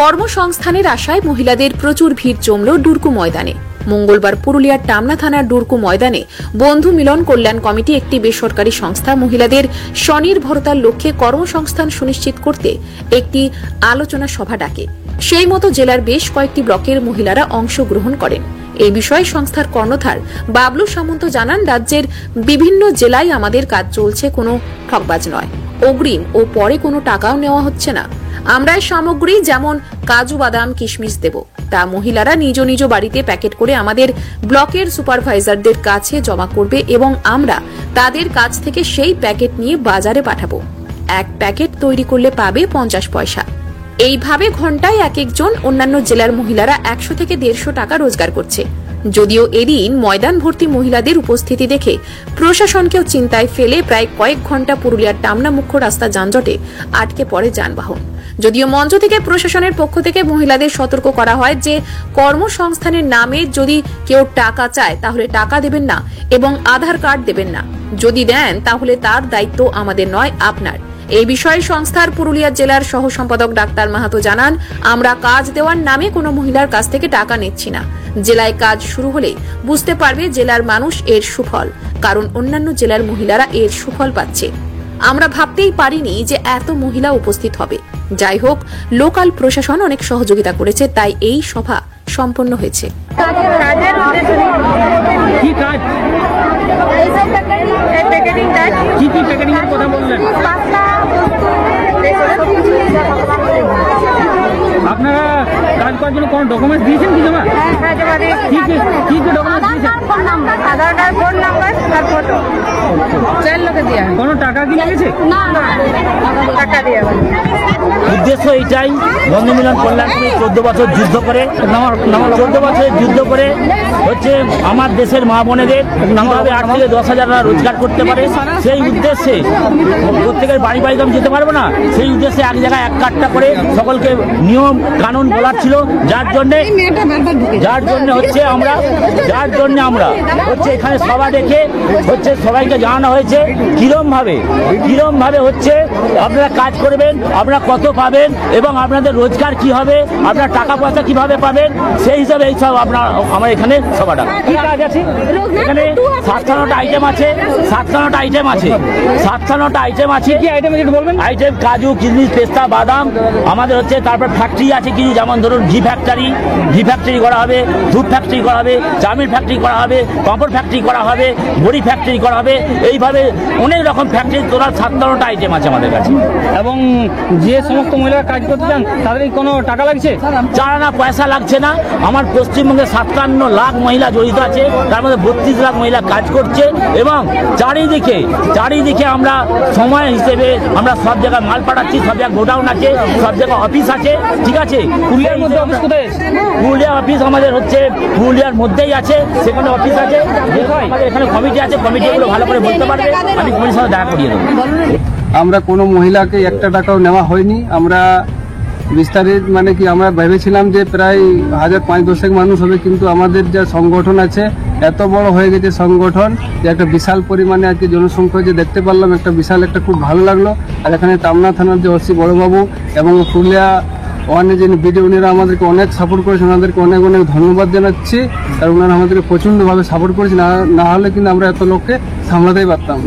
কর্মসংস্থানের আশায় মহিলাদের প্রচুর ভিড় জমল ডুরকু ময়দানে। মঙ্গলবার পুরুলিয়ার টামনা থানার ডুরকু ময়দানে বন্ধু মিলন কল্যাণ কমিটি একটি বেসরকারি সংস্থা মহিলাদের স্বনির্ভরতার লক্ষ্যে কর্মসংস্থান সুনিশ্চিত করতে একটি আলোচনা সভা ডাকে। সেই মতো জেলার বেশ কয়েকটি ব্লকের মহিলারা অংশগ্রহণ করেন। এই বিষয়ে সংস্থার কর্ণধার বাবলু সামন্ত জানান, রাজ্যের বিভিন্ন জেলায় আমাদের কাজ চলছে, কোনো ঠকবাজ নয়, অগ্রিম ও পরে কোনো টাকাও নেওয়া হচ্ছে না। আমরা সামগ্রী যেমন কাজু বাদাম কিশমিশ দেব, তা মহিলারা নিজ নিজ বাড়িতে প্যাকেট করে আমাদের ব্লকের সুপারভাইজারদের কাছে জমা করবে এবং আমরা তাদের কাছ থেকে সেই প্যাকেট নিয়ে বাজারে পাঠাবো। এক প্যাকেট তৈরি করলে পাবে 50 পয়সা। এইভাবে ঘন্টায় এক একজন অন্যান্য জেলার মহিলারা 100 থেকে 150 টাকা রোজগার করছে। যদিও এদিন ময়দান ভর্তি মহিলাদের উপস্থিতি দেখে প্রশাসনকেও চিন্তায় ফেলে প্রায় কয়েক ঘন্টা পুরুলিয়ার টামনা মুখ্য রাস্তা যানজটে আটকে পড়ে যানবাহন। যদিও মঞ্চ থেকে প্রশাসনের পক্ষ থেকে মহিলাদের সতর্ক করা হয় যে কর্মসংস্থানের নামে যদি কেউ টাকা চায় তাহলে টাকা দেবেন না এবং আধার কার্ড দেবেন না। যদি দেন তাহলে তার দায়িত্ব আমাদের নয়, আপনার। এই বিষয়ে সংস্থার পুরুলিয়া জেলার সহ সম্পাদক ডাক্তার মাহাতো জানান, আমরা কাজ দেওয়ার নামে কোনো মহিলার কাছ থেকে টাকা নিচ্ছি না। জেলায় কাজ শুরু হলে বুঝতে পারবে জেলার মানুষ এর সুফল, কারণ অন্যান্য জেলার মহিলারা এর সুফল পাচ্ছে। আমরা ভাবতেই পারিনি যে এত মহিলা উপস্থিত হবে। যাই হোক, লোকাল প্রশাসন অনেক সহযোগিতা করেছে, তাই এই সভা সম্পন্ন হয়েছে। আপনারা কাজ করার জন্য কোন ডকুমেন্টস দিয়েছেন কি জমা? হ্যাঁ, জমা দিয়েছি। কি ডকুমেন্টস দিয়েছেন? আধার কার্ড, ফোন নাম্বার আর ফটো। 4 লাখ দিয়া। কোনো টাকা কি লেগেছে? না, টাকা দিয়া। উদ্দেশ্য এইটাই, বন্ধু মিলন কল্যাণ কমিটি 14 বছর যুদ্ধ করে 14 বছরের যুদ্ধ করে হচ্ছে আমার দেশের মা বোনেদের নামভাবে 8 থেকে 10 হাজার টাকা রোজগার করতে পারে। সেই উদ্দেশ্যে প্রত্যেকের বাড়ি বাড়ি আমি যেতে পারবো না, সেই উদ্দেশ্যে এক জায়গায় এক কার্ডটা করে সকলকে নিয়ম কানুন বলার ছিল, যার জন্য হচ্ছে এখানে সভা দেখে হচ্ছে সবাইকে জানানো হয়েছে কিরম ভাবে হচ্ছে আপনারা কাজ করবেন, আপনারা কত পাবেন এবং আপনাদের রোজগার কি হবে, আপনারা টাকা পয়সা কিভাবে পাবেন, সেই হিসাবে এই সব আমার এখানে সভাটা কি কাজ আছে। এখানে 57টা আইটেম আছে। 57টা আইটেম আছে। কি আইটেম বলবেন? আইটেম কাজু, কিশমিশ, পেস্তা, বাদাম। আমাদের হচ্ছে তারপর ফ্যাক্টরি আছে কিছু, যেমন ধরুন ঘি ফ্যাক্টরি করা হবে, দুধ ফ্যাক্টরি করা হবে, চাউমিন ফ্যাক্টরি করা হবে, পাঁপড় ফ্যাক্টরি করা হবে, বড়ি ফ্যাক্টরি করা হবে। এইভাবে অনেক রকম ফ্যাক্টরি তোলার 57টা আইটেম আছে আমাদের কাছে। এবং যে সমস্ত মহিলারা কাজ করতে চান তাদের কোনো টাকা লাগছে? যারা না পয়সা লাগছে না। আমার পশ্চিমবঙ্গে 57 লাখ মহিলা জড়িত আছে, তার মধ্যে 32 লাখ মহিলা কাজ করছে এবং চারিদিকে আমরা সময় হিসেবে আমরা সব জায়গায় মাল পাঠাচ্ছি, সব জায়গায় গোডাউন আছে, সব জায়গায় অফিস আছে। ঠিক আছে, পুরুলিয়ার মধ্যে অফিস কোথায়? পুরুলিয়া অফিস আমাদের হচ্ছে পুরুলিয়ার মধ্যেই আছে, সেখানে অফিস আছে। আমাদের এখানে কমিটি আছে, কমিটিগুলো ভালো করে বলতে পারবে, আমি কমিটির সাথে দেখা করিয়ে দেবো। আমরা কোনো মহিলাকে 1 টাকাও নেওয়া হয়নি। আমরা বিস্তারিত আমরা ভেবেছিলাম যে প্রায় 5-10 মানুষ হবে, কিন্তু আমাদের যা সংগঠন আছে এত বড় হয়ে গেছে সংগঠন যে একটা বিশাল পরিমাণে আজকে জনসংখ্যা যে দেখতে পারলাম, একটা খুব ভালো লাগলো। আর এখানে টামনা থানার যে ওসি বড়বাবু এবং পুরুলিয়া ওয়ানে যে বিডিও, উনিরা আমাদেরকে অনেক সাপোর্ট করেছেন, ওনাদেরকে অনেক ধন্যবাদ জানাচ্ছি। আর ওনারা আমাদেরকে প্রচণ্ডভাবে সাপোর্ট করেছেন, না হলে কিন্তু আমরা এত লোককে সামলাতেই পারতাম।